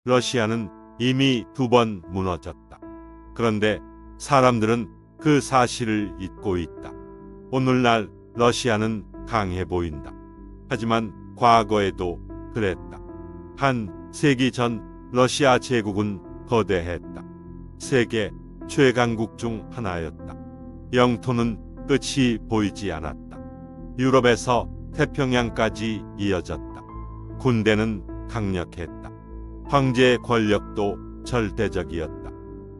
러시아는 이미 2번 무너졌다. 그런데 사람들은 그 사실을 잊고 있다. 오늘날 러시아는 강해 보인다. 하지만 과거에도 그랬다. 한 세기 전 러시아 제국은 거대했다. 세계 최강국 중 하나였다. 영토는 끝이 보이지 않았다. 유럽에서 태평양까지 이어졌다. 군대는 강력했다. 황제의 권력도 절대적이었다.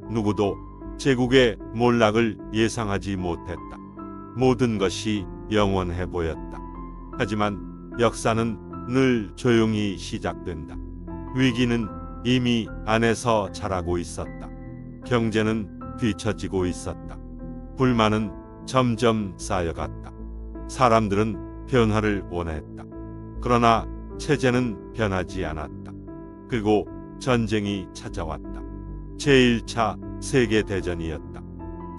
누구도 제국의 몰락을 예상하지 못했다. 모든 것이 영원해 보였다. 하지만 역사는 늘 조용히 시작된다. 위기는 이미 안에서 자라고 있었다. 경제는 뒤처지고 있었다. 불만은 점점 쌓여갔다. 사람들은 변화를 원했다. 그러나 체제는 변하지 않았다. 그리고 전쟁이 찾아왔다. 제1차 세계대전이었다.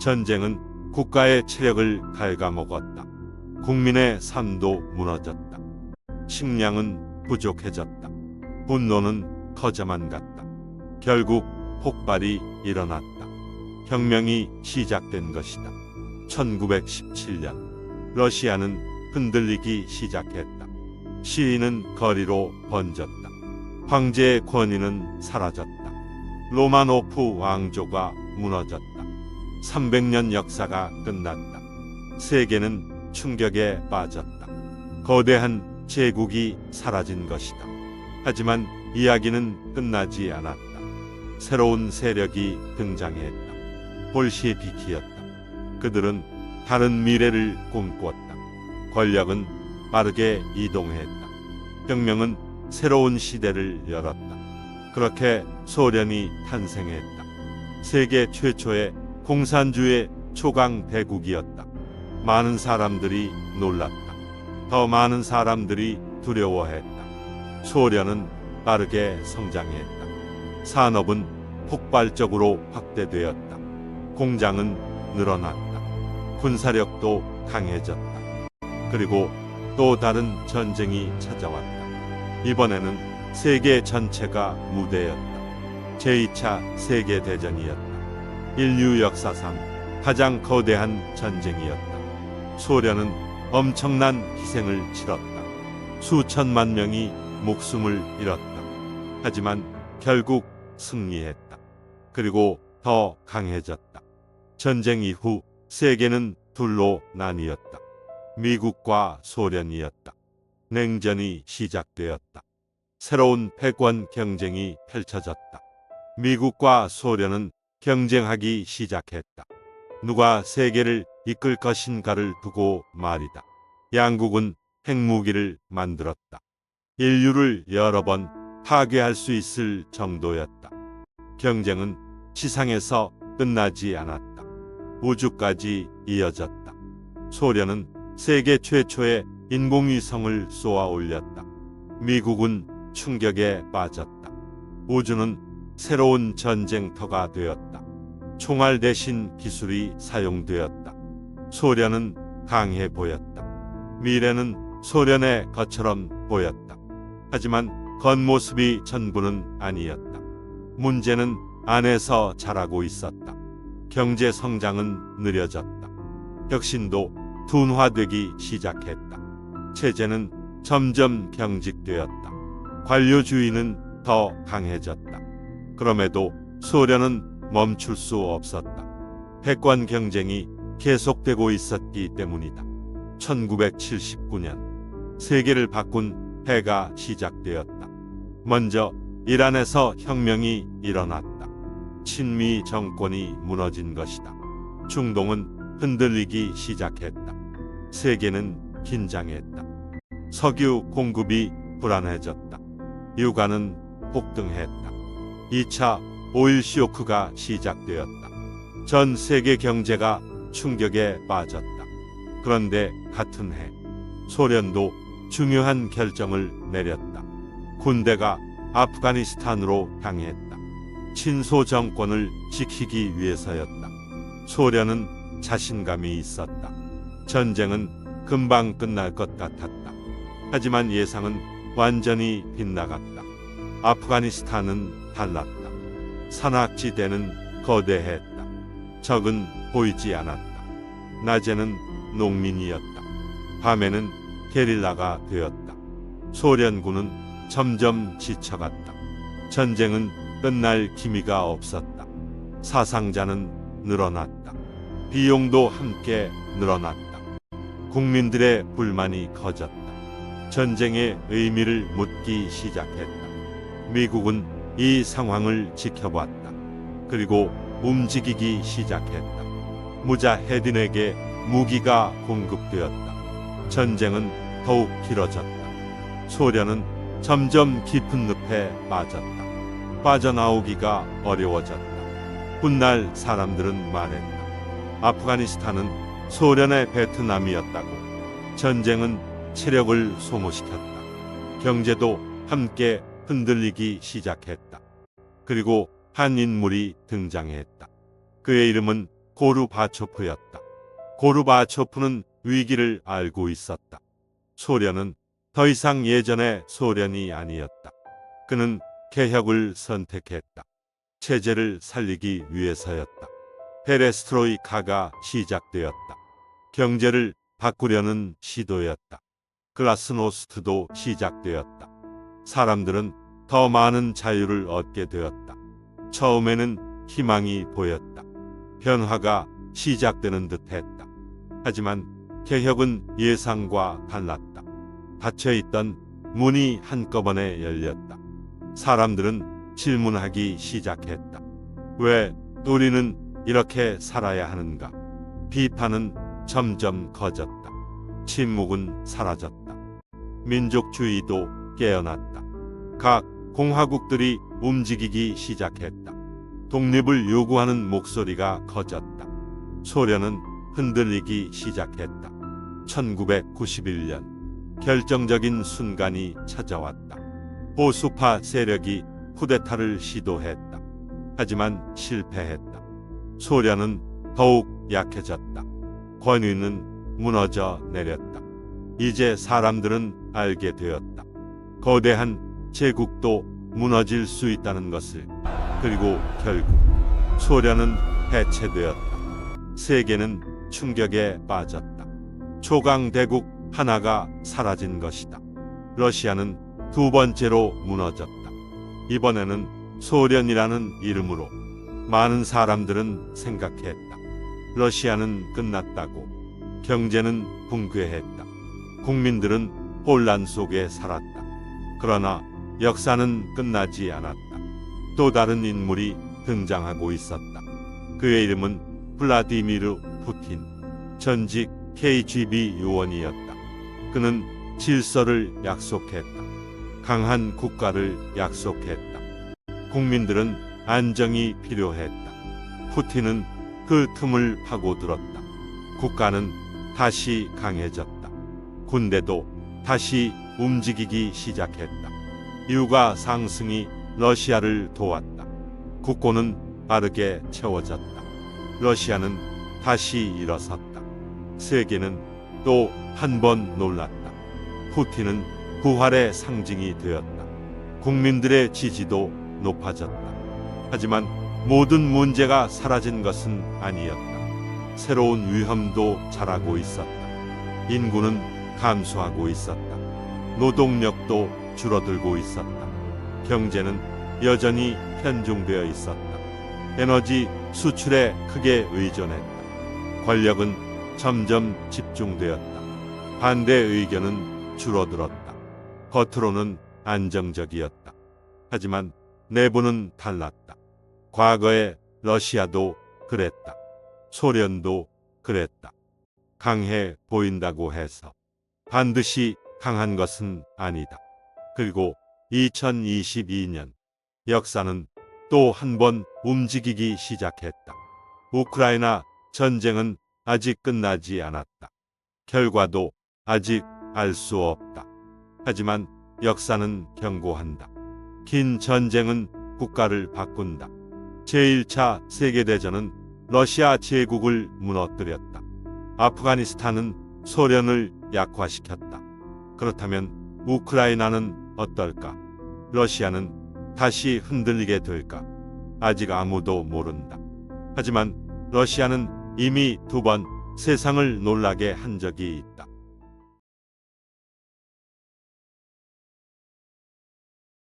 전쟁은 국가의 체력을 갉아먹었다. 국민의 삶도 무너졌다. 식량은 부족해졌다. 분노는 커져만 갔다. 결국 폭발이 일어났다. 혁명이 시작된 것이다. 1917년 러시아는 흔들리기 시작했다. 시위는 거리로 번졌다. 황제의 권위는 사라졌다. 로마노프 왕조가 무너졌다. 300년 역사가 끝났다. 세계는 충격에 빠졌다. 거대한 제국이 사라진 것이다. 하지만 이야기는 끝나지 않았다. 새로운 세력이 등장했다. 볼셰비키였다. 그들은 다른 미래를 꿈꿨다. 권력은 빠르게 이동했다. 혁명은 새로운 시대를 열었다. 그렇게 소련이 탄생했다. 세계 최초의 공산주의 초강 대국이었다. 많은 사람들이 놀랐다. 더 많은 사람들이 두려워했다. 소련은 빠르게 성장했다. 산업은 폭발적으로 확대되었다. 공장은 늘어났다. 군사력도 강해졌다. 그리고 또 다른 전쟁이 찾아왔다. 이번에는 세계 전체가 무대였다. 제2차 세계대전이었다. 인류 역사상 가장 거대한 전쟁이었다. 소련은 엄청난 희생을 치렀다. 수천만 명이 목숨을 잃었다. 하지만 결국 승리했다. 그리고 더 강해졌다. 전쟁 이후 세계는 둘로 나뉘었다. 미국과 소련이었다. 냉전이 시작되었다. 새로운 패권 경쟁이 펼쳐졌다. 미국과 소련은 경쟁하기 시작했다. 누가 세계를 이끌 것인가를 두고 말이다. 양국은 핵무기를 만들었다. 인류를 여러 번 파괴할 수 있을 정도였다. 경쟁은 지상에서 끝나지 않았다. 우주까지 이어졌다. 소련은 세계 최초의 인공위성을 쏘아 올렸다. 미국은 충격에 빠졌다. 우주는 새로운 전쟁터가 되었다. 총알 대신 기술이 사용되었다. 소련은 강해 보였다. 미래는 소련의 것처럼 보였다. 하지만 겉모습이 전부는 아니었다. 문제는 안에서 자라고 있었다. 경제 성장은 느려졌다. 혁신도 둔화되기 시작했다. 체제는 점점 경직되었다. 관료주의는 더 강해졌다. 그럼에도 소련은 멈출 수 없었다. 패권 경쟁이 계속되고 있었기 때문이다. 1979년 세계를 바꾼 해가 시작되었다. 먼저 이란에서 혁명이 일어났다. 친미 정권이 무너진 것이다. 중동은 흔들리기 시작했다. 세계는 긴장했다. 석유 공급이 불안해졌다. 유가는 폭등했다. 2차 오일 쇼크가 시작되었다. 전 세계 경제가 충격에 빠졌다. 그런데 같은 해 소련도 중요한 결정을 내렸다. 군대가 아프가니스탄으로 향했다. 친소 정권을 지키기 위해서였다. 소련은 자신감이 있었다. 전쟁은 금방 끝날 것 같았다. 하지만 예상은 완전히 빗나갔다. 아프가니스탄은 달랐다. 산악지대는 거대했다. 적은 보이지 않았다. 낮에는 농민이었다. 밤에는 게릴라가 되었다. 소련군은 점점 지쳐갔다. 전쟁은 끝날 기미가 없었다. 사상자는 늘어났다. 비용도 함께 늘어났다. 국민들의 불만이 커졌다. 전쟁의 의미를 묻기 시작했다. 미국은 이 상황을 지켜봤다. 그리고 움직이기 시작했다. 무자헤딘에게 무기가 공급되었다. 전쟁은 더욱 길어졌다. 소련은 점점 깊은 늪에 빠졌다. 빠져나오기가 어려워졌다. 훗날 사람들은 말했다. 아프가니스탄은 소련의 베트남이었다고. 전쟁은 체력을 소모시켰다. 경제도 함께 흔들리기 시작했다. 그리고 한 인물이 등장했다. 그의 이름은 고르바초프였다. 고르바초프는 위기를 알고 있었다. 소련은 더 이상 예전의 소련이 아니었다. 그는 개혁을 선택했다. 체제를 살리기 위해서였다. 페레스트로이카가 시작되었다. 경제를 바꾸려는 시도였다. 글라스노스트도 시작되었다. 사람들은 더 많은 자유를 얻게 되었다. 처음에는 희망이 보였다. 변화가 시작되는 듯했다. 하지만 개혁은 예상과 달랐다. 닫혀있던 문이 한꺼번에 열렸다. 사람들은 질문하기 시작했다. 왜 우리는 이렇게 살아야 하는가? 비판은 점점 커졌다. 침묵은 사라졌다. 민족주의도 깨어났다. 각 공화국들이 움직이기 시작했다. 독립을 요구하는 목소리가 커졌다. 소련은 흔들리기 시작했다. 1991년 결정적인 순간이 찾아왔다. 보수파 세력이 쿠데타를 시도했다. 하지만 실패했다. 소련은 더욱 약해졌다. 권위는 무너져 내렸다. 이제 사람들은 알게 되었다. 거대한 제국도 무너질 수 있다는 것을. 그리고 결국 소련은 해체되었다. 세계는 충격에 빠졌다. 초강대국 하나가 사라진 것이다. 러시아는 두 번째로 무너졌다. 이번에는 소련이라는 이름으로. 많은 사람들은 생각했다. 러시아는 끝났다고. 경제는 붕괴했다. 국민들은 혼란 속에 살았다. 그러나 역사는 끝나지 않았다. 또 다른 인물이 등장하고 있었다. 그의 이름은 블라디미르 푸틴, 전직 KGB 요원이었다. 그는 질서를 약속했다. 강한 국가를 약속했다. 국민들은 안정이 필요했다. 푸틴은 그 틈을 파고들었다. 국가는 다시 강해졌다. 군대도 다시 움직이기 시작했다. 유가 상승이 러시아를 도왔다. 국고는 빠르게 채워졌다. 러시아는 다시 일어섰다. 세계는 또 한 번 놀랐다. 푸틴은 부활의 상징이 되었다. 국민들의 지지도 높아졌다. 하지만 모든 문제가 사라진 것은 아니었다. 새로운 위험도 자라고 있었다. 인구는 감소하고 있었다. 노동력도 줄어들고 있었다. 경제는 여전히 편중되어 있었다. 에너지 수출에 크게 의존했다. 권력은 점점 집중되었다. 반대 의견은 줄어들었다. 겉으로는 안정적이었다. 하지만 내부는 달랐다. 과거의 러시아도 그랬다. 소련도 그랬다. 강해 보인다고 해서 반드시 강한 것은 아니다. 그리고 2022년 역사는 또 한 번 움직이기 시작했다. 우크라이나 전쟁은 아직 끝나지 않았다. 결과도 아직 알 수 없다. 하지만 역사는 경고한다. 긴 전쟁은 국가를 바꾼다. 제1차 세계대전은 러시아 제국을 무너뜨렸다. 아프가니스탄은 소련을 약화시켰다. 그렇다면 우크라이나는 어떨까? 러시아는 다시 흔들리게 될까? 아직 아무도 모른다. 하지만 러시아는 이미 2번 세상을 놀라게 한 적이 있다.